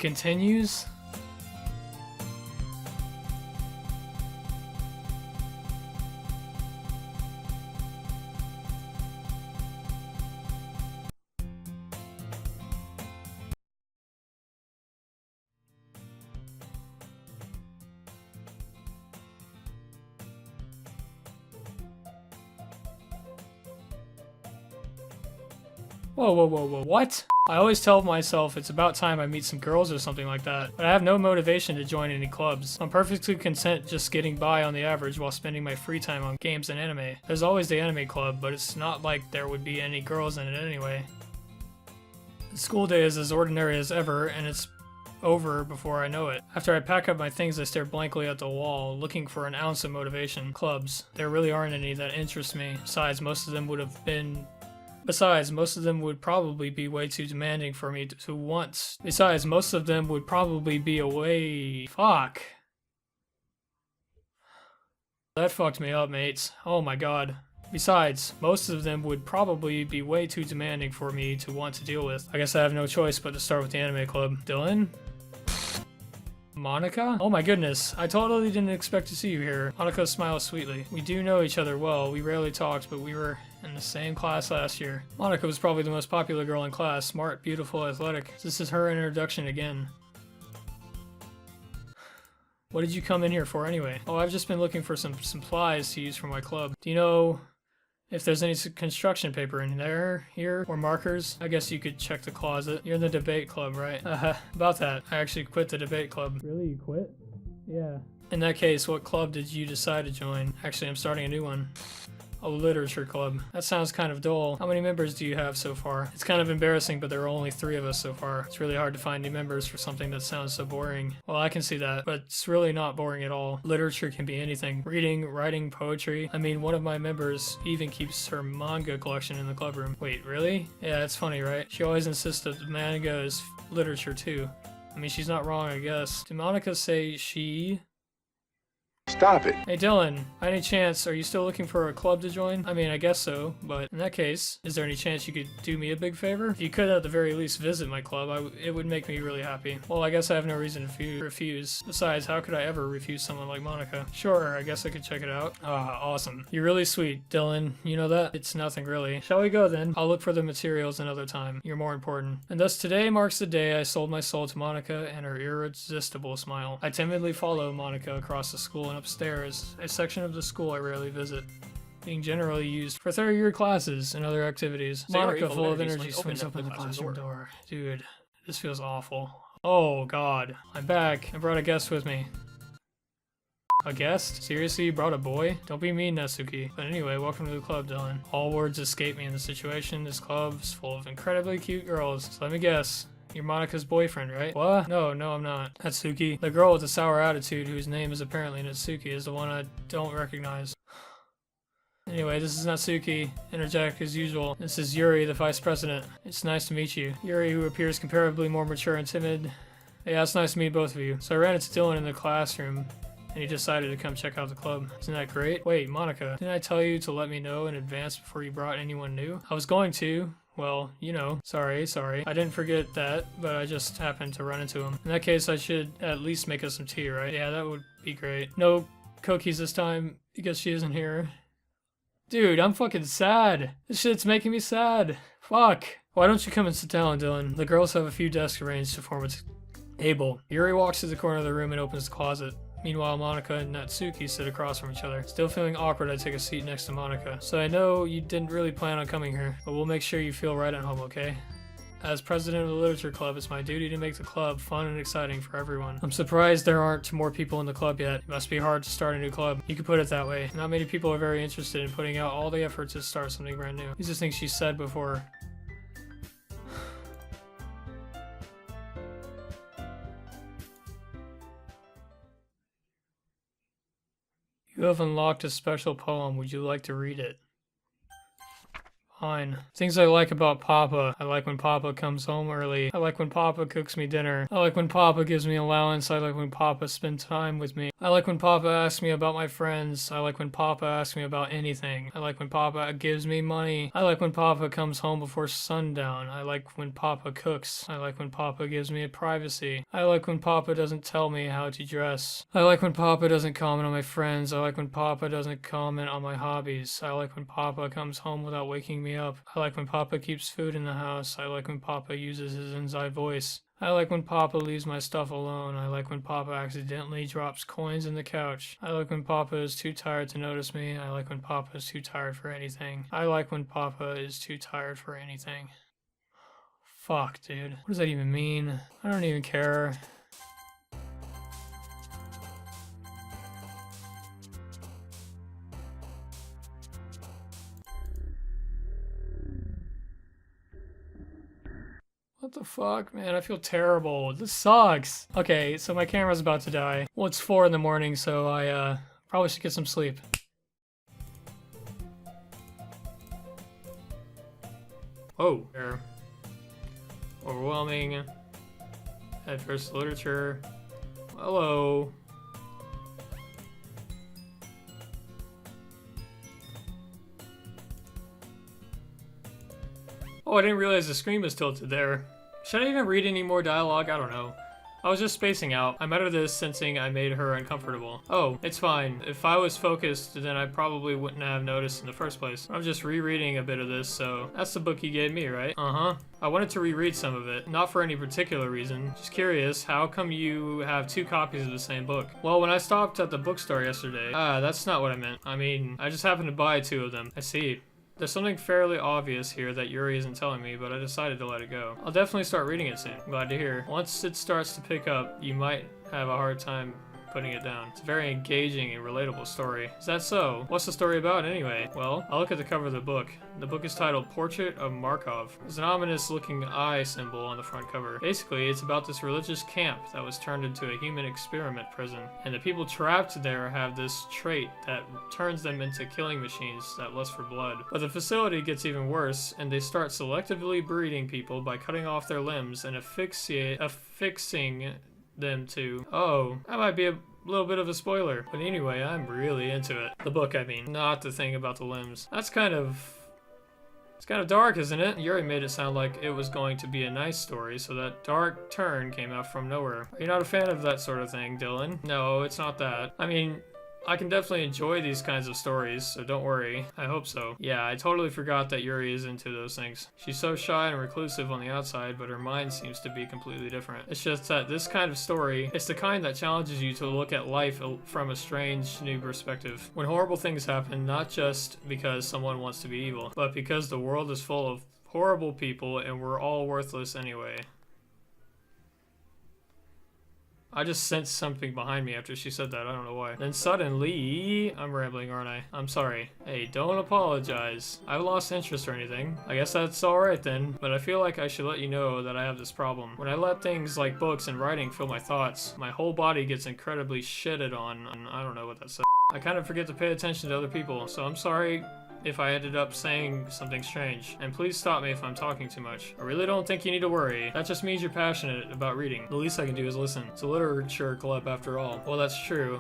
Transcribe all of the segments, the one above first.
continues? Whoa, whoa, whoa, whoa, what? I always tell myself it's about time I meet some girls or something like that, but I have no motivation to join any clubs. I'm perfectly content just getting by on the average while spending my free time on games and anime. There's always the anime club, but it's not like there would be any girls in it anyway. The school day is as ordinary as ever, and it's over before I know it. After I pack up my things, I stare blankly at the wall, looking for an ounce of motivation. Clubs. There really aren't any that interest me. Besides, most of them would probably be way too demanding for me to want. Besides, most of them would probably be away. Fuck. That fucked me up, mates. Oh my god. Besides, most of them would probably be way too demanding for me to want to deal with. I guess I have no choice but to start with the anime club. Dylan? Monica? Oh my goodness, I totally didn't expect to see you here. Monica smiles sweetly. We do know each other well. We rarely talked, but we were in the same class last year. Monica was probably the most popular girl in class. Smart, beautiful, athletic. This is her introduction again. What did you come in here for anyway? Oh, I've just been looking for some supplies to use for my club. Do you know if there's any construction paper in there, here, or markers? I guess you could check the closet. You're in the debate club, right? About that. I actually quit the debate club. Really? You quit? Yeah. In that case, what club did you decide to join? Actually, I'm starting a new one. A literature club. That sounds kind of dull. How many members do you have so far? It's kind of embarrassing, but there are only 3 of us so far. It's really hard to find new members for something that sounds so boring. Well, I can see that, but it's really not boring at all. Literature can be anything. Reading, writing, poetry. I mean, one of my members even keeps her manga collection in the club room. Wait, really? Yeah, it's funny, right? She always insists that the manga is literature too. I mean, she's not wrong, I guess. Did Monica say she... Stop it. Hey Dylan, by any chance, are you still looking for a club to join? I mean, I guess so, but in that case, is there any chance you could do me a big favor? If you could at the very least visit my club, it would make me really happy. Well, I guess I have no reason to refuse. Besides, how could I ever refuse someone like Monica? Sure, I guess I could check it out. Ah, awesome. You're really sweet, Dylan. You know that? It's nothing really. Shall we go then? I'll look for the materials another time. You're more important. And thus today marks the day I sold my soul to Monica and her irresistible smile. I timidly follow Monica across the school and upstairs, a section of the school I rarely visit, being generally used for third-year classes and other activities. Monica, full of energy, swings open the classroom door. Dude, this feels awful. Oh god, I'm back. I brought a guest with me. A guest? Seriously, you brought a boy? Don't be mean, Natsuki. But anyway, welcome to the club, Dylan. All words escape me in the situation. This club is full of incredibly cute girls. So let me guess. You're Monica's boyfriend, right? What? No, I'm not. Natsuki. The girl with the sour attitude, whose name is apparently Natsuki, is the one I don't recognize. Anyway, this is Natsuki. Interject as usual. This is Yuri, the vice president. It's nice to meet you. Yuri, who appears comparably more mature and timid. Yeah, it's nice to meet both of you. So I ran into Dylan in the classroom, and he decided to come check out the club. Isn't that great? Wait, Monica, didn't I tell you to let me know in advance before you brought anyone new? I was going to. Well, you know, sorry. I didn't forget that, but I just happened to run into him. In that case, I should at least make us some tea, right? Yeah, that would be great. No cookies this time, because she isn't here. Dude, I'm fucking sad. This shit's making me sad. Fuck. Why don't you come and sit down, Dylan? The girls have a few desks arranged to form a table. Yuri walks to the corner of the room and opens the closet. Meanwhile, Monica and Natsuki sit across from each other. Still feeling awkward, I take a seat next to Monica. So I know you didn't really plan on coming here, but we'll make sure you feel right at home, okay? As president of the literature club, it's my duty to make the club fun and exciting for everyone. I'm surprised there aren't more people in the club yet. It must be hard to start a new club. You could put it that way. Not many people are very interested in putting out all the effort to start something brand new. These are things she said before. You have unlocked a special poem. Would you like to read it? Fine. Things I like about Papa. I like when Papa comes home early. I like when Papa cooks me dinner. I like when Papa gives me allowance. I like when Papa spends time with me. I like when Papa asks me about my friends. I like when Papa asks me about anything. I like when Papa gives me money. I like when Papa comes home before sundown. I like when Papa cooks. I like when Papa gives me a privacy. I like when Papa doesn't tell me how to dress. I like when Papa doesn't comment on my friends. I like when Papa doesn't comment on my hobbies. I like when Papa comes home without waking me up. I like when Papa keeps food in the house. I like when Papa uses his inside voice. I like when Papa leaves my stuff alone. I like when Papa accidentally drops coins in the couch. I like when Papa is too tired to notice me. I like when Papa is too tired for anything. I like when Papa is too tired for anything. Fuck, dude. What does that even mean? I don't even care. What the fuck, man? I feel terrible. This sucks. Okay, so my camera's about to die. Well, it's 4 in the morning, so I probably should get some sleep. Oh, there. Overwhelming. Adverse literature. Hello. Oh, I didn't realize the screen was tilted there. Should I even read any more dialogue? I don't know. I was just spacing out. I'm out of this sensing I made her uncomfortable. Oh, it's fine. If I was focused, then I probably wouldn't have noticed in the first place. I'm just rereading a bit of this, so that's the book you gave me, right? Uh-huh. I wanted to reread some of it, not for any particular reason. Just curious, how come you have 2 copies of the same book? Well, when I stopped at the bookstore yesterday, that's not what I meant. I mean, I just happened to buy 2 of them. I see. There's something fairly obvious here that Yuri isn't telling me, but I decided to let it go. I'll definitely start reading it soon. Glad to hear. Once it starts to pick up, you might have a hard time putting it down. It's a very engaging and relatable story. Is that so? What's the story about anyway? Well, I'll look at the cover of the book. The book is titled Portrait of Markov. There's an ominous looking eye symbol on the front cover. Basically, it's about this religious camp that was turned into a human experiment prison. And the people trapped there have this trait that turns them into killing machines that lust for blood. But the facility gets even worse, and they start selectively breeding people by cutting off their limbs and affixing them to... Oh, that might be a little bit of a spoiler. But anyway, I'm really into it. The book, I mean, not the thing about the limbs. It's kind of dark, isn't it? Yuri made it sound like it was going to be a nice story, so that dark turn came out from nowhere. Are you not a fan of that sort of thing, Dylan? No, it's not that. I mean, I can definitely enjoy these kinds of stories, so don't worry. I hope so. Yeah, I totally forgot that Yuri is into those things. She's so shy and reclusive on the outside, but her mind seems to be completely different. It's just that this kind of story, it's the kind that challenges you to look at life from a strange, new perspective. When horrible things happen, not just because someone wants to be evil, but because the world is full of horrible people and we're all worthless anyway. I just sensed something behind me after she said that. I don't know why. Then suddenly... I'm rambling, aren't I? I'm sorry. Hey, don't apologize. I haven't lost interest or anything. I guess that's alright then. But I feel like I should let you know that I have this problem. When I let things like books and writing fill my thoughts, my whole body gets incredibly shitted on. And I don't know what that says. I kind of forget to pay attention to other people. So I'm sorry if I ended up saying something strange. And please stop me if I'm talking too much. I really don't think you need to worry. That just means you're passionate about reading. The least I can do is listen. It's a literature club after all. Well, that's true.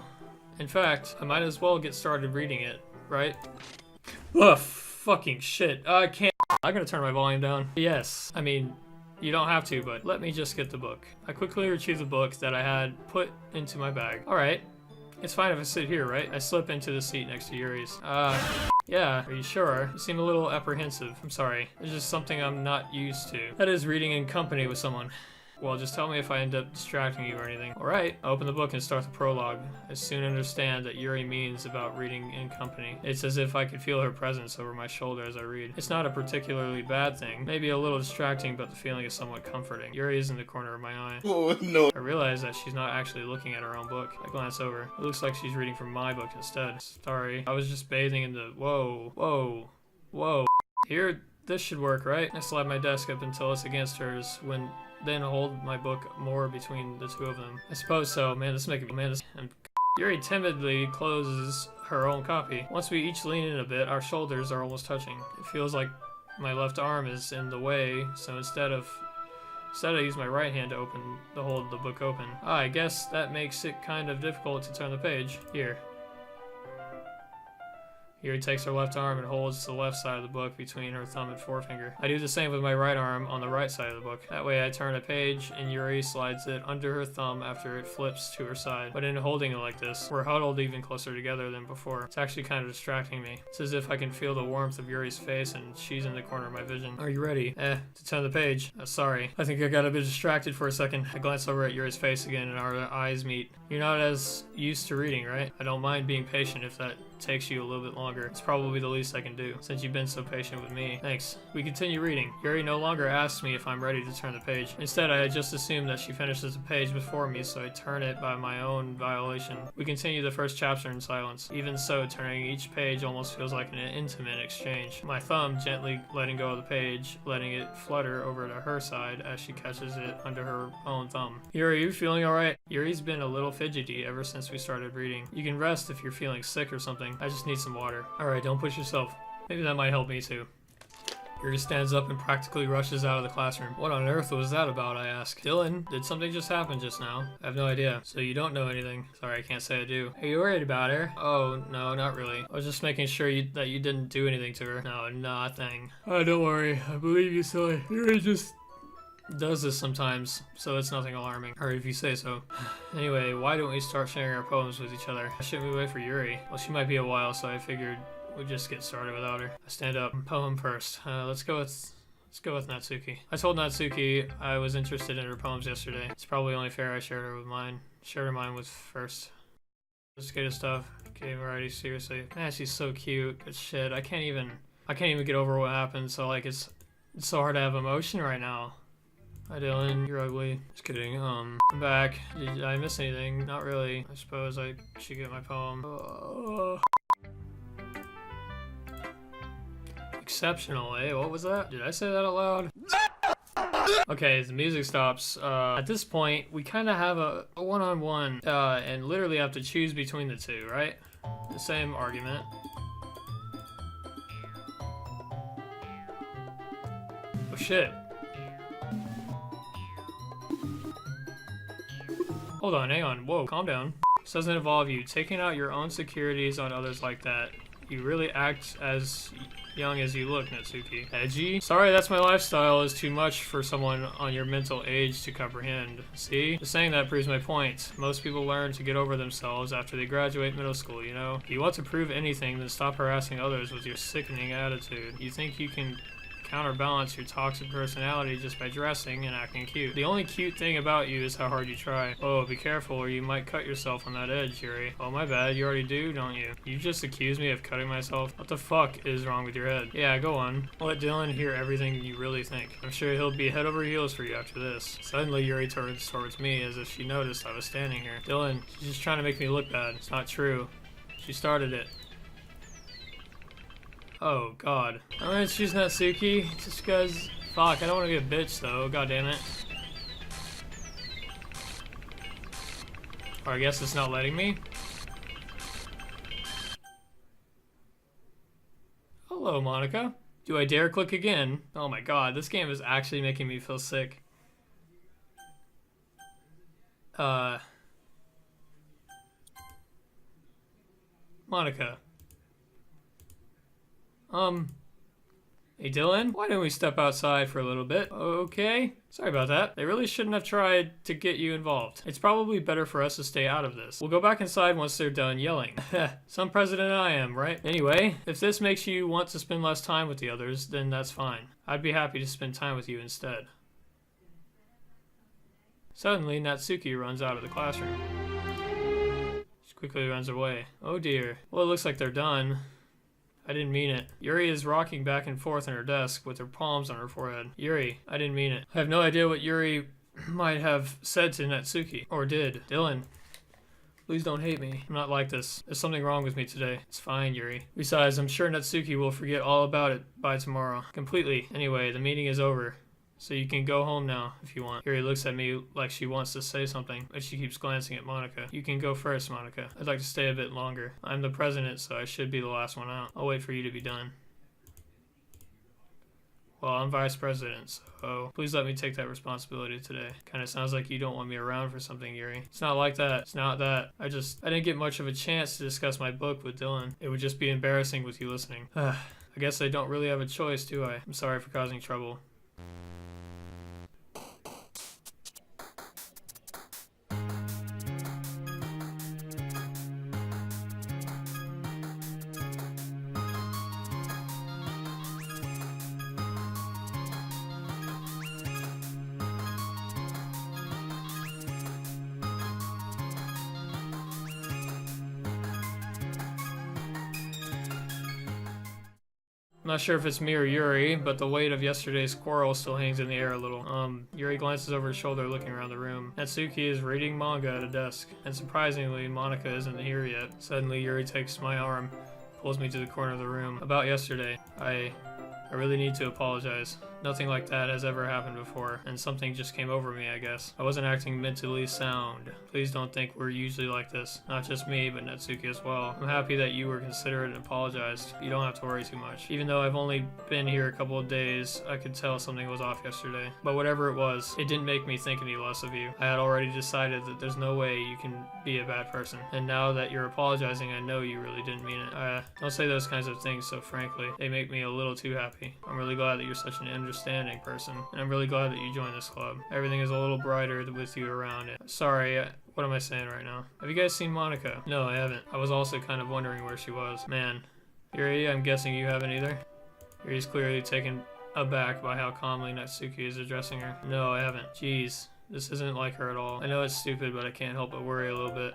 In fact, I might as well get started reading it, right? Ugh, fucking shit. I can't. I'm gonna turn my volume down. Yes, I mean, you don't have to, but let me just get the book. I quickly retrieve the book that I had put into my bag. Alright. It's fine if I sit here, right? I slip into the seat next to Yuri's. Yeah, are you sure? You seem a little apprehensive. I'm sorry. There's just something I'm not used to. That is reading in company with someone. Well, just tell me if I end up distracting you or anything. Alright, I open the book and start the prologue. I soon understand that Yuri means about reading in company. It's as if I could feel her presence over my shoulder as I read. It's not a particularly bad thing. Maybe a little distracting, but the feeling is somewhat comforting. Yuri is in the corner of my eye. Oh, no. I realize that she's not actually looking at her own book. I glance over. It looks like she's reading from my book instead. Sorry, I was just bathing in the... Whoa. Here, this should work, right? I slide my desk up until it's against hers, then hold my book more between the two of them. I suppose so. Man, this is making me... Yuri timidly closes her own copy. Once we each lean in a bit, our shoulders are almost touching. It feels like My left arm is in the way, so instead I use my right hand to hold the book open. I guess that makes it kind of difficult to turn the page. Here. Yuri takes her left arm and holds the left side of the book between her thumb and forefinger. I do the same with my right arm on the right side of the book. That way I turn a page and Yuri slides it under her thumb after it flips to her side. But in holding it like this, we're huddled even closer together than before. It's actually kind of distracting me. It's as if I can feel the warmth of Yuri's face and she's in the corner of my vision. Are you ready? To turn the page. Sorry. I think I got a bit distracted for a second. I glance over at Yuri's face again and our eyes meet. You're not as used to reading, right? I don't mind being patient if that takes you a little bit longer. It's probably the least I can do, since you've been so patient with me. Thanks. We continue reading. Yuri no longer asks me if I'm ready to turn the page. Instead, I just assume that she finishes the page before me, so I turn it by my own violation. We continue the first chapter in silence. Even so, turning each page almost feels like an intimate exchange. My thumb gently letting go of the page, letting it flutter over to her side as she catches it under her own thumb. Yuri, you feeling alright? Yuri's been a little fidgety ever since we started reading. You can rest if you're feeling sick or something. I just need some water. Alright, don't push yourself. Maybe that might help me too. Yuri stands up and practically rushes out of the classroom. What on earth was that about, I ask. Dylan, did something just happen just now? I have no idea. So you don't know anything. Sorry, I can't say I do. Are you worried about her? Oh, no, not really. I was just making sure that you didn't do anything to her. No, nothing. Oh, don't worry. I believe you, silly. Yuri just does this sometimes, so it's nothing alarming. Or if you say so. Anyway, why don't we start sharing our poems with each other? Shouldn't we wait for Yuri? Well, she might be a while, so I figured we'd just get started without her. I stand up. Poem first. Let's go with Natsuki. I told Natsuki I was interested in her poems yesterday. It's probably only fair I shared her mine with first. Sophisticated stuff. Okay, variety, seriously. Man, she's so cute. But shit, I can't even get over what happened, so like it's so hard to have emotion right now. Hi Dylan, you're ugly. Just kidding. I'm back. Did I miss anything? Not really. I suppose I should get my poem. Exceptional, eh? What was that? Did I say that out loud? Okay, the music stops. At this point, we kind of have a one-on-one, and literally have to choose between the two, right? The same argument. Oh shit. Hold on, hang on. Whoa, calm down. This doesn't involve you taking out your own securities on others like that. You really act as young as you look, Natsuki. Edgy? Sorry, that's my lifestyle is too much for someone on your mental age to comprehend. See? Just saying that proves my point. Most people learn to get over themselves after they graduate middle school, you know? If you want to prove anything, then stop harassing others with your sickening attitude. You think you can counterbalance your toxic personality just by dressing and acting cute. The only cute thing about you is how hard you try. Oh, be careful or you might cut yourself on that edge, Yuri. Oh, my bad. You already do, don't you? You just accused me of cutting myself? What the fuck is wrong with your head? Yeah, go on. I'll let Dylan hear everything you really think. I'm sure he'll be head over heels for you after this. Suddenly, Yuri turns towards me as if she noticed I was standing here. Dylan, she's just trying to make me look bad. It's not true. She started it. Oh, God. I'm gonna choose Natsuki, just because... Fuck, I don't want to be a bitch, though. God damn it. Or I guess it's not letting me. Hello, Monica. Do I dare click again? Oh my god, this game is actually making me feel sick. Monica. Hey Dylan, why don't we step outside for a little bit? Okay? Sorry about that. They really shouldn't have tried to get you involved. It's probably better for us to stay out of this. We'll go back inside once they're done yelling. Some president I am, right? Anyway, if this makes you want to spend less time with the others, then that's fine. I'd be happy to spend time with you instead. Suddenly, Natsuki runs out of the classroom. She quickly runs away. Oh dear. Well, it looks like they're done. I didn't mean it. Yuri is rocking back and forth on her desk with her palms on her forehead. Yuri, I didn't mean it. I have no idea what Yuri might have said to Natsuki. Or did. Dylan, please don't hate me. I'm not like this. There's something wrong with me today. It's fine, Yuri. Besides, I'm sure Natsuki will forget all about it by tomorrow. Completely. Anyway, the meeting is over. So you can go home now, if you want. Yuri looks at me like she wants to say something, but she keeps glancing at Monica. You can go first, Monica. I'd like to stay a bit longer. I'm the president, so I should be the last one out. I'll wait for you to be done. Well, I'm vice president, so please let me take that responsibility today. Kinda sounds like you don't want me around for something, Yuri. It's not like that. It's not that. I didn't get much of a chance to discuss my book with Dylan. It would just be embarrassing with you listening. I guess I don't really have a choice, do I? I'm sorry for causing trouble. I'm not sure if it's me or Yuri, but the weight of yesterday's quarrel still hangs in the air a little. Yuri glances over his shoulder looking around the room. Natsuki is reading manga at a desk, and surprisingly, Monica isn't here yet. Suddenly, Yuri takes my arm, pulls me to the corner of the room. About yesterday, I really need to apologize. Nothing like that has ever happened before, and something just came over me, I guess. I wasn't acting mentally sound. Please don't think we're usually like this. Not just me, but Natsuki as well. I'm happy that you were considerate and apologized. You don't have to worry too much. Even though I've only been here a couple of days, I could tell something was off yesterday. But whatever it was, it didn't make me think any less of you. I had already decided that there's no way you can be a bad person. And now that you're apologizing, I know you really didn't mean it. Don't say those kinds of things so frankly. They make me a little too happy. I'm really glad that you're such an understanding person, and I'm really glad that you joined this club. Everything is a little brighter with you around it. Sorry, what am I saying right now? Have you guys seen Monica? No, I haven't. I was also kind of wondering where she was. Man. Yuri, I'm guessing you haven't either? Yuri's clearly taken aback by how calmly Natsuki is addressing her. No, I haven't. Jeez, this isn't like her at all. I know it's stupid, but I can't help but worry a little bit.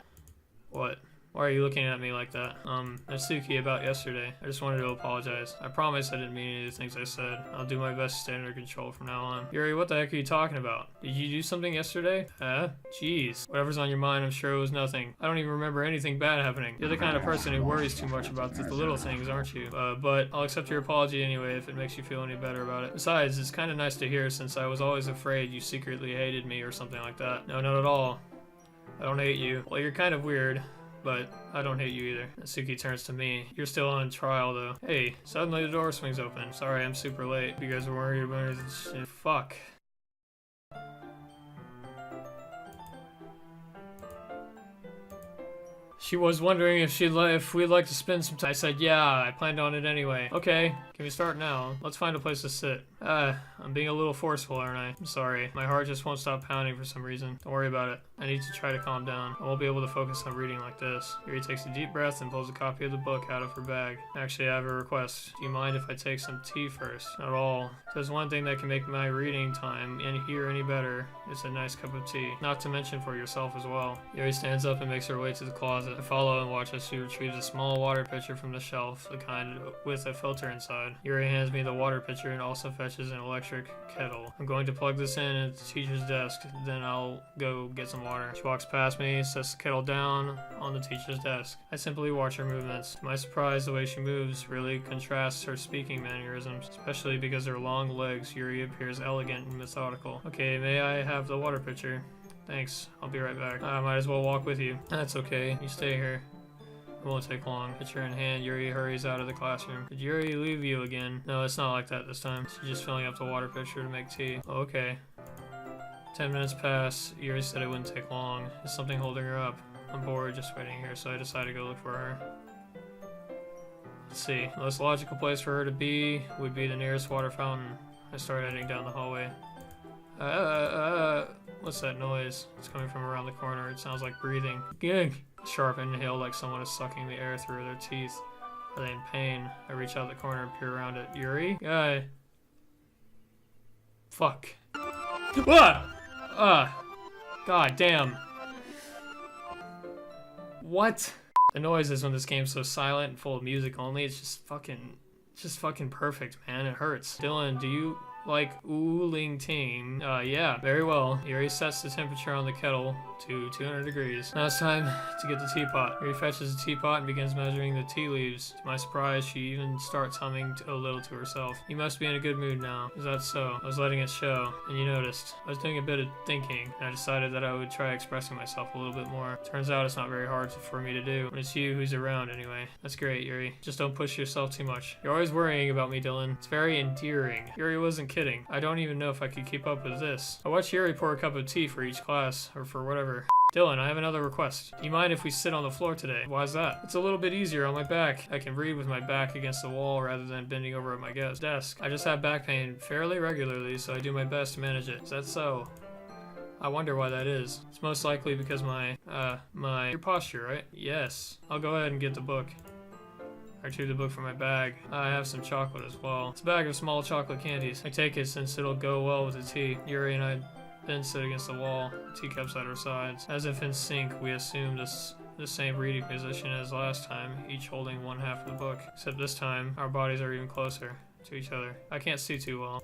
What? Why are you looking at me like that? Natsuki, about yesterday. I just wanted to apologize. I promise I didn't mean any of the things I said. I'll do my best to stay under control from now on. Yuri, what the heck are you talking about? Did you do something yesterday? Jeez. Whatever's on your mind, I'm sure it was nothing. I don't even remember anything bad happening. You're the kind of person who worries too much about the little things, aren't you? But I'll accept your apology anyway if it makes you feel any better about it. Besides, it's kind of nice to hear since I was always afraid you secretly hated me or something like that. No, not at all. I don't hate you. Well, you're kind of weird. But I don't hate you either. Natsuki turns to me. You're still on trial though. Hey, suddenly the door swings open. Sorry, I'm super late. You guys were worried about this shit. Fuck. She was wondering if we'd like to spend some time. I said, yeah, I planned on it anyway. Okay, can we start now? Let's find a place to sit. I'm being a little forceful, aren't I? I'm sorry. My heart just won't stop pounding for some reason. Don't worry about it. I need to try to calm down. I won't be able to focus on reading like this. Yuri takes a deep breath and pulls a copy of the book out of her bag. Actually, I have a request. Do you mind if I take some tea first? Not at all. If there's one thing that can make my reading time in here any better, it's a nice cup of tea. Not to mention for yourself as well. Yuri stands up and makes her way to the closet. I follow and watch as she retrieves a small water pitcher from the shelf, the kind with a filter inside. Yuri hands me the water pitcher and also fetches an electric kettle. I'm going to plug this in at the teacher's desk, then I'll go get some water. She walks past me, sets the kettle down on the teacher's desk. I simply watch her movements. To my surprise, the way she moves really contrasts her speaking mannerisms, especially because her long legs. Yuri appears elegant and methodical. Okay, may I have the water pitcher? Thanks, I'll be right back. I might as well walk with you. That's okay, you stay here. It won't take long. Pitcher in hand, Yuri hurries out of the classroom. Did Yuri leave you again? No, it's not like that this time. She's just filling up the water pitcher to make tea. Oh, okay. 10 minutes pass. Yuri said it wouldn't take long. Is something holding her up? I'm bored just waiting here, so I decide to go look for her. Let's see. The most logical place for her to be would be the nearest water fountain. I start heading down the hallway. What's that noise? It's coming from around the corner. It sounds like breathing. Gig! Sharp inhale like someone is sucking the air through their teeth. Are they in pain? I reach out the corner and peer around it. Yuri? Guy. Fuck. God damn. What? The noise is when this game's so silent and full of music only. It's just fucking perfect, man. It hurts. Dylan, do you like ooling ting. Yeah, very well. Yuri sets the temperature on the kettle to 200 degrees. Now it's time to get the teapot. Yuri fetches the teapot and begins measuring the tea leaves. To my surprise, she even starts humming a little to herself. You must be in a good mood now. Is that so? I was letting it show, and you noticed. I was doing a bit of thinking, and I decided that I would try expressing myself a little bit more. Turns out it's not very hard for me to do, when it's you who's around anyway. That's great, Yuri. Just don't push yourself too much. You're always worrying about me, Dylan. It's very endearing. Yuri wasn't kidding. I don't even know if I could keep up with this. I watched Yuri pour a cup of tea for each class, or for whatever. Dylan, I have another request. Do you mind if we sit on the floor today? Why is that? It's a little bit easier on my back. I can read with my back against the wall rather than bending over at my desk. I just have back pain fairly regularly, so I do my best to manage it. Is that so? I wonder why that is. It's most likely because your posture, right? Yes. I'll go ahead and get the book. I retrieve the book from my bag. I have some chocolate as well. It's a bag of small chocolate candies. I take it since it'll go well with the tea. Yuri and I then sit against the wall, teacups at our sides. As if in sync, we assume the same reading position as last time, each holding one half of the book. Except this time, our bodies are even closer to each other. I can't see too well.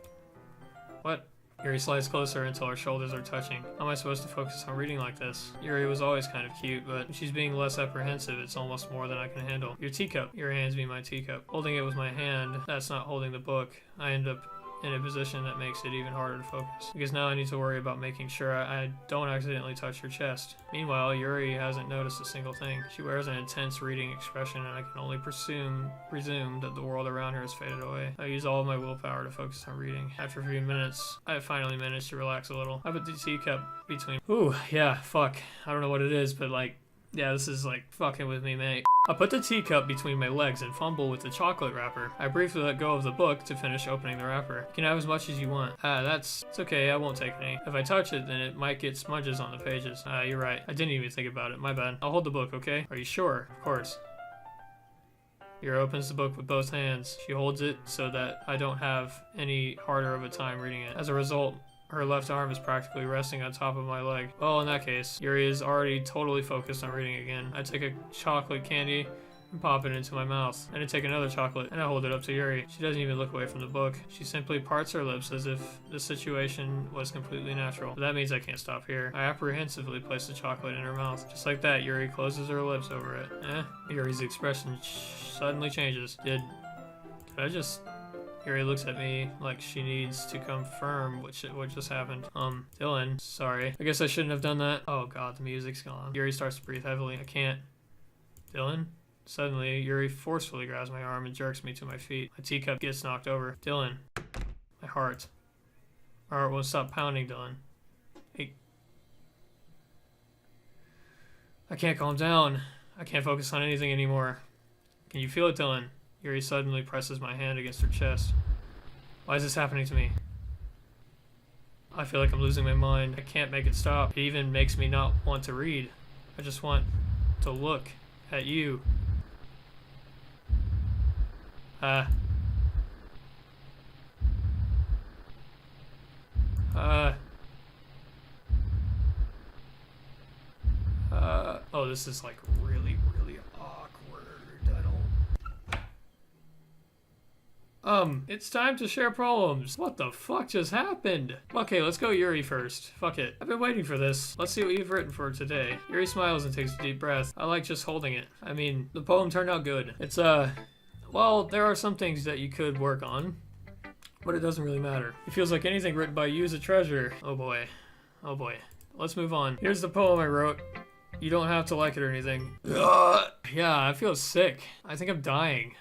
What? Yuri slides closer until our shoulders are touching. How am I supposed to focus on reading like this? Yuri was always kind of cute, but when she's being less apprehensive, it's almost more than I can handle. Your teacup. Yuri hands me my teacup. Holding it with my hand, that's not holding the book. I end up in a position that makes it even harder to focus. Because now I need to worry about making sure I don't accidentally touch her chest. Meanwhile, Yuri hasn't noticed a single thing. She wears an intense reading expression, and I can only presume that the world around her has faded away. I use all of my willpower to focus on reading. After a few minutes, I finally managed to relax a little. I put the teacup between... Ooh, yeah, fuck. I don't know what it is, but like... Yeah, this is like fucking with me, mate. I put the teacup between my legs and fumble with the chocolate wrapper. I briefly let go of the book to finish opening the wrapper. You can have as much as you want. It's okay, I won't take any. If I touch it, then it might get smudges on the pages. You're right. I didn't even think about it. My bad. I'll hold the book, okay? Are you sure? Of course. Yuri opens the book with both hands. She holds it so that I don't have any harder of a time reading it. As a result, her left arm is practically resting on top of my leg. Well, in that case, Yuri is already totally focused on reading again. I take a chocolate candy and pop it into my mouth. And I take another chocolate and I hold it up to Yuri. She doesn't even look away from the book. She simply parts her lips as if the situation was completely natural. But that means I can't stop here. I apprehensively place the chocolate in her mouth. Just like that, Yuri closes her lips over it. Yuri's expression suddenly changes. Did I just... Yuri looks at me like she needs to confirm what just happened. Dylan, sorry. I guess I shouldn't have done that. Oh god, the music's gone. Yuri starts to breathe heavily. I can't. Dylan? Suddenly, Yuri forcefully grabs my arm and jerks me to my feet. My teacup gets knocked over. Dylan. My heart. My heart won't stop pounding, Dylan. Hey. I can't calm down. I can't focus on anything anymore. Can you feel it, Dylan? Yuri suddenly presses my hand against her chest. Why is this happening to me? I feel like I'm losing my mind. I can't make it stop. It even makes me not want to read. I just want to look at you. Oh, this is like really, really awkward. It's time to share problems. What the fuck just happened? Okay, let's go Yuri first. Fuck it. I've been waiting for this. Let's see what you've written for today. Yuri smiles and takes a deep breath. I like just holding it. I mean, the poem turned out good. It's, well, there are some things that you could work on, but it doesn't really matter. It feels like anything written by you is a treasure. Oh boy. Oh boy. Let's move on. Here's the poem I wrote. You don't have to like it or anything. Yeah, I feel sick. I think I'm dying.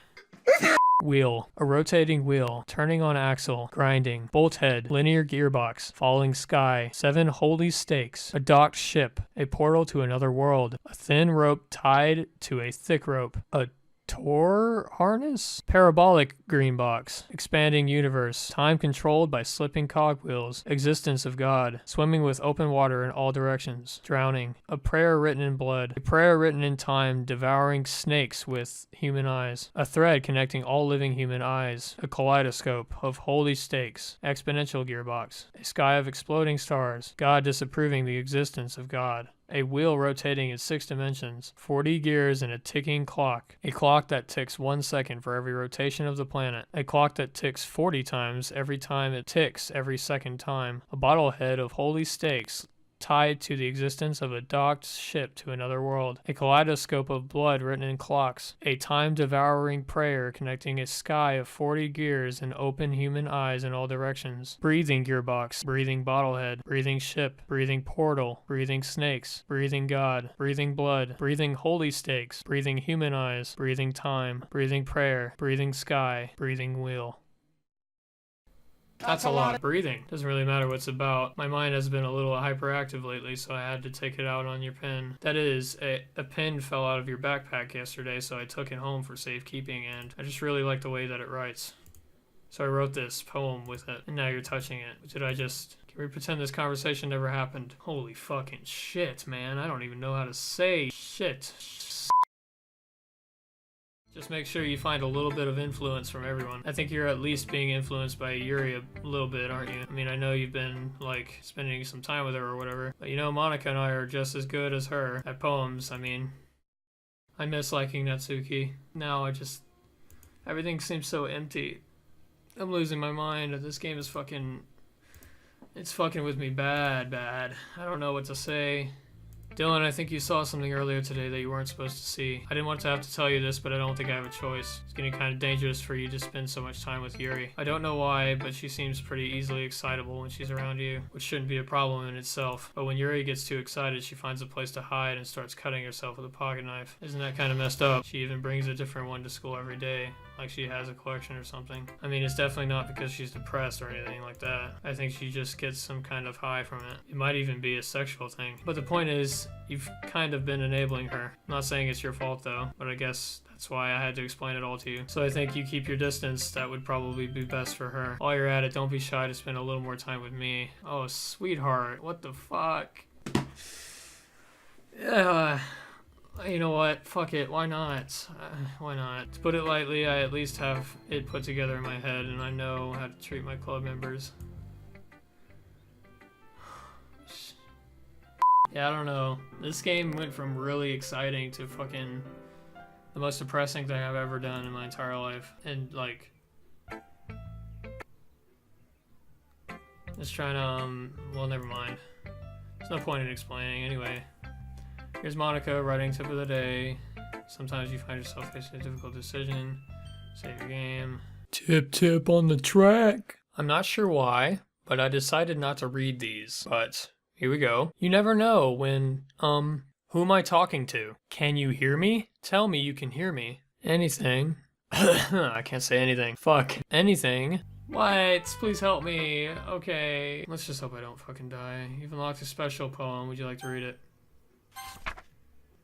Wheel. A rotating wheel. Turning on axle. Grinding. Bolt head. Linear gearbox. Falling sky. 7 holy stakes. A docked ship. A portal to another world. A thin rope tied to a thick rope. A Tor harness? Parabolic green box. Expanding universe. Time controlled by slipping cogwheels. Existence of God. Swimming with open water in all directions. Drowning. A prayer written in blood. A prayer written in time, devouring snakes with human eyes. A thread connecting all living human eyes. A kaleidoscope of holy stakes. Exponential gearbox. A sky of exploding stars. God disapproving the existence of God. A wheel rotating in 6 dimensions, 40 gears and a ticking clock. A clock that ticks 1 second for every rotation of the planet. A clock that ticks 40 times every time it ticks every second time. A bottlehead of holy stakes tied to the existence of a docked ship to another world, a kaleidoscope of blood written in clocks, a time-devouring prayer connecting a sky of 40 gears and open human eyes in all directions, breathing gearbox, breathing bottlehead, breathing ship, breathing portal, breathing snakes, breathing God, breathing blood, breathing holy stakes, breathing human eyes, breathing time, breathing prayer, breathing sky, breathing wheel. That's a lot of breathing. Doesn't really matter what it's about. My mind has been a little hyperactive lately, so I had to take it out on your pen. That is, a pen fell out of your backpack yesterday, so I took it home for safekeeping, and I just really like the way that it writes. So I wrote this poem with it, and now you're touching it. Can we pretend this conversation never happened? Holy fucking shit, man. I don't even know how to say shit. Just make sure you find a little bit of influence from everyone. I think you're at least being influenced by Yuri a little bit, aren't you? I mean, I know you've been, like, spending some time with her or whatever, but you know, Monica and I are just as good as her at poems. I mean, I miss liking Natsuki. Now everything seems so empty. I'm losing my mind. This game is it's fucking with me bad. I don't know what to say. Dylan, I think you saw something earlier today that you weren't supposed to see. I didn't want to have to tell you this, but I don't think I have a choice. It's getting kind of dangerous for you to spend so much time with Yuri. I don't know why, but she seems pretty easily excitable when she's around you, which shouldn't be a problem in itself. But when Yuri gets too excited, she finds a place to hide and starts cutting herself with a pocket knife. Isn't that kind of messed up? She even brings a different one to school every day, like she has a collection or something. I mean, it's definitely not because she's depressed or anything like that. I think she just gets some kind of high from it. It might even be a sexual thing. But the point is, you've kind of been enabling her. I'm not saying it's your fault though, but I guess that's why I had to explain it all to you. So I think you keep your distance. That would probably be best for her. While you're at it, don't be shy to spend a little more time with me. Oh, sweetheart, what the fuck? Yeah. You know what? Fuck it. Why not? Why not? To put it lightly, I at least have it put together in my head, and I know how to treat my club members. Yeah, I don't know. This game went from really exciting to fucking the most depressing thing I've ever done in my entire life. And, like, just trying to, well, never mind. There's no point in explaining. Anyway, here's Monica writing tip of the day. Sometimes you find yourself facing a difficult decision. Save your game. Tip on the track. I'm not sure why, but I decided not to read these, but here we go. You never know when, who am I talking to? Can you hear me? Tell me you can hear me. Anything. I can't say anything. Fuck. Anything. What? Please help me. Okay. Let's just hope I don't fucking die. You've unlocked a special poem. Would you like to read it?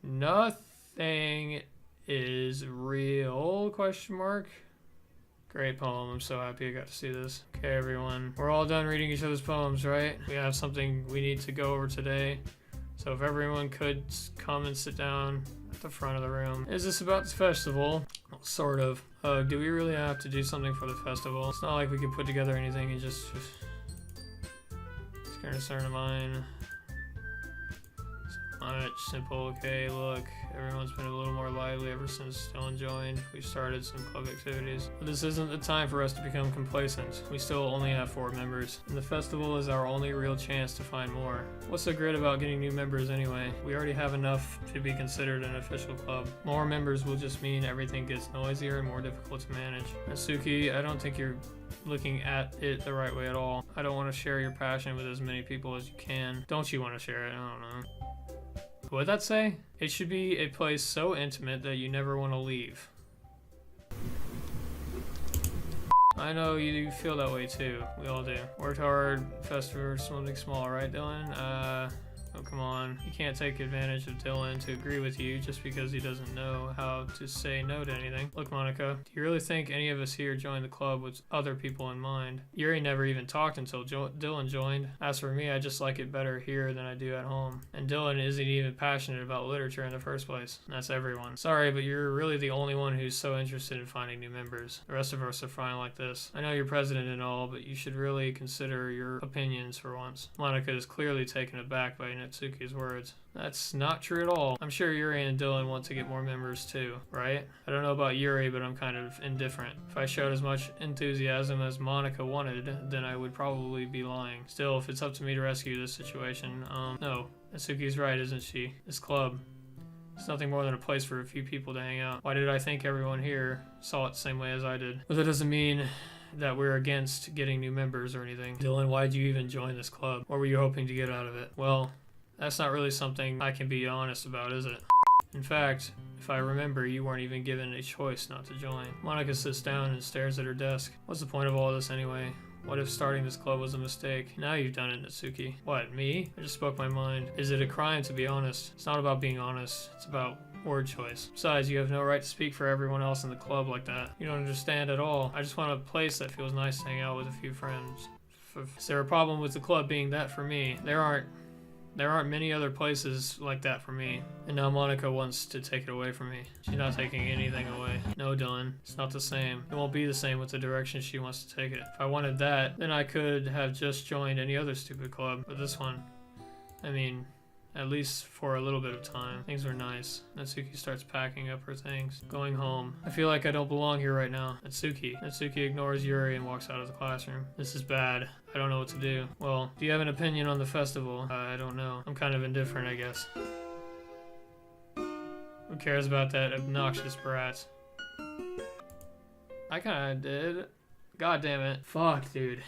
Nothing is real, question mark. Great poem. I'm so happy I got to see this. Okay, everyone. We're all done reading each other's poems, right? We have something we need to go over today. So if everyone could come and sit down at the front of the room. Is this about the festival? Well, sort of. Do we really have to do something for the festival? It's not like we could put together anything and just concern of mine. Much simple. Okay, look, everyone's been a little more lively ever since Dylan joined. We started some club activities, but this isn't the time for us to become complacent. We still only have 4 members, and the festival is our only real chance to find more. What's so great about getting new members anyway? We already have enough to be considered an official club. More members will just mean everything gets noisier and more difficult to manage. Natsuki, I don't think you're looking at it the right way at all. I don't want to share your passion with as many people as you can. Don't you want to share it? I don't know. What'd that say? It should be a place so intimate that you never want to leave. I know you feel that way too. We all do. Worked hard, festival for something small, right, Dylan? Oh, come on. You can't take advantage of Dylan to agree with you just because he doesn't know how to say no to anything. Look, Monica, do you really think any of us here joined the club with other people in mind? Yuri never even talked until Dylan joined. As for me, I just like it better here than I do at home. And Dylan isn't even passionate about literature in the first place. And that's everyone. Sorry, but you're really the only one who's so interested in finding new members. The rest of us are fine like this. I know you're president and all, but you should really consider your opinions for once. Monica is clearly taken aback by Natsuki's words. That's not true at all. I'm sure Yuri and Dylan want to get more members too, right? I don't know about Yuri, but I'm kind of indifferent. If I showed as much enthusiasm as Monica wanted, then I would probably be lying. Still, if it's up to me to rescue this situation, no. Natsuki's right, isn't she? This club. It's nothing more than a place for a few people to hang out. Why did I think everyone here saw it the same way as I did? But that doesn't mean that we're against getting new members or anything. Dylan, why did you even join this club? What were you hoping to get out of it? Well, that's not really something I can be honest about, is it? In fact, if I remember, you weren't even given a choice not to join. Monica sits down and stares at her desk. What's the point of all this anyway? What if starting this club was a mistake? Now you've done it, Natsuki. What, me? I just spoke my mind. Is it a crime to be honest? It's not about being honest. It's about word choice. Besides, you have no right to speak for everyone else in the club like that. You don't understand at all. I just want a place that feels nice to hang out with a few friends. Is there a problem with the club being that for me? There aren't many other places like that for me. And now Monica wants to take it away from me. She's not taking anything away. No, Dylan, it's not the same. It won't be the same with the direction she wants to take it. If I wanted that, then I could have just joined any other stupid club. But this one, I mean, at least for a little bit of time. Things were nice. Natsuki starts packing up her things. Going home. I feel like I don't belong here right now. Natsuki ignores Yuri and walks out of the classroom. This is bad. I don't know what to do. Well, do you have an opinion on the festival? I don't know. I'm kind of indifferent, I guess. Who cares about that obnoxious brat? I kinda did. God damn it. Fuck, dude.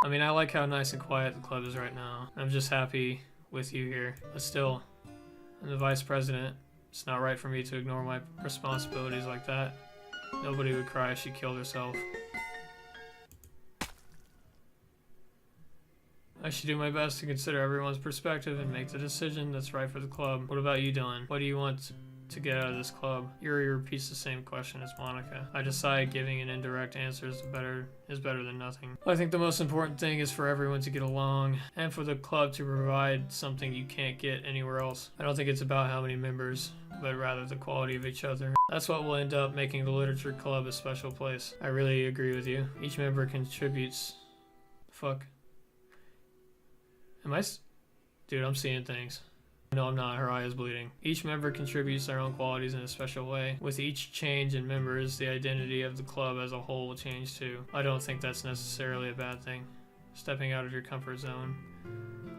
I mean, I like how nice and quiet the club is right now. I'm just happy with you here. But still, I'm the vice president. It's not right for me to ignore my responsibilities like that. Nobody would cry if she killed herself. I should do my best to consider everyone's perspective and make the decision that's right for the club. What about you, Dylan? What do you want to get out of this club? Yuri repeats the same question as Monica. I decide giving an indirect answer is better than nothing. I think the most important thing is for everyone to get along and for the club to provide something you can't get anywhere else. I don't think it's about how many members, but rather the quality of each other. That's what will end up making the literature club a special place. I really agree with you. Each member contributes. Fuck. Dude, I'm seeing things. No, I'm not. Her eye is bleeding. Each member contributes their own qualities in a special way. With each change in members, the identity of the club as a whole will change too. I don't think that's necessarily a bad thing. Stepping out of your comfort zone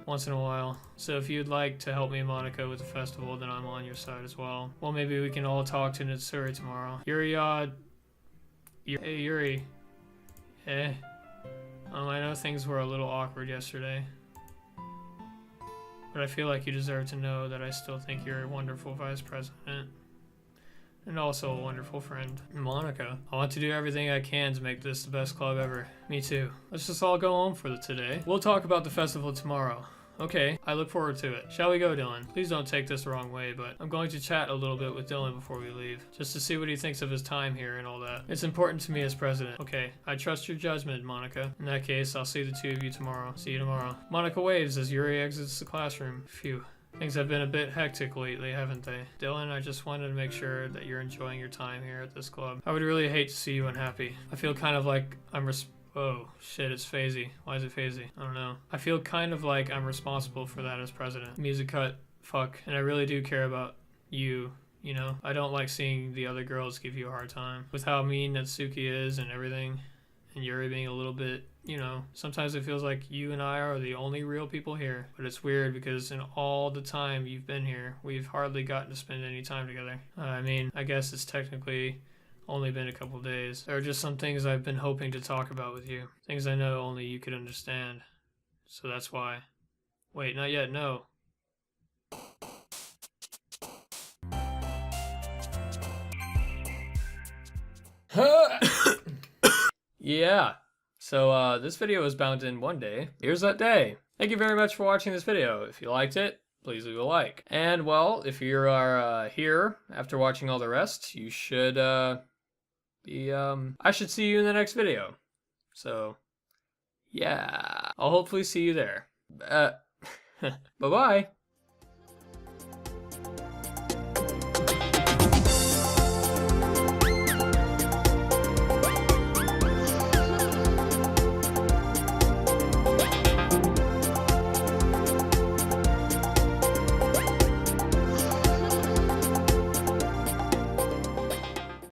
once in a while. So if you'd like to help me, Monica, with the festival, then I'm on your side as well. Well, maybe we can all talk to Natsuri tomorrow. Yuri, hey, Yuri. Hey. I know things were a little awkward yesterday. But I feel like you deserve to know that I still think you're a wonderful vice president. And also a wonderful friend. Monica, I want to do everything I can to make this the best club ever. Me too. Let's just all go home for today. We'll talk about the festival tomorrow. Okay, I look forward to it. Shall we go, Dylan? Please don't take this the wrong way, but I'm going to chat a little bit with Dylan before we leave, just to see what he thinks of his time here and all that. It's important to me as president. Okay, I trust your judgment, Monica. In that case, I'll see the two of you tomorrow. See you tomorrow. Monica waves as Yuri exits the classroom. Phew. Things have been a bit hectic lately, haven't they? Dylan, I just wanted to make sure that you're enjoying your time here at this club. I would really hate to see you unhappy. I feel kind of like oh, shit, it's phasey. Why is it phasey? I don't know. I feel kind of like I'm responsible for that as president. Music cut. Fuck. And I really do care about you, you know? I don't like seeing the other girls give you a hard time. With how mean Natsuki is and everything, and Yuri being a little bit, you know, sometimes it feels like you and I are the only real people here. But it's weird because in all the time you've been here, we've hardly gotten to spend any time together. I mean, I guess it's technically only been a couple days. There are just some things I've been hoping to talk about with you. Things I know only you could understand. So that's why. Wait, not yet, no. Yeah. So this video was bound in one day. Here's that day. Thank you very much for watching this video. If you liked it, please leave a like. And well, if you are here after watching all the rest, you should I should see you in the next video. So yeah, I'll hopefully see you there. Bye-bye.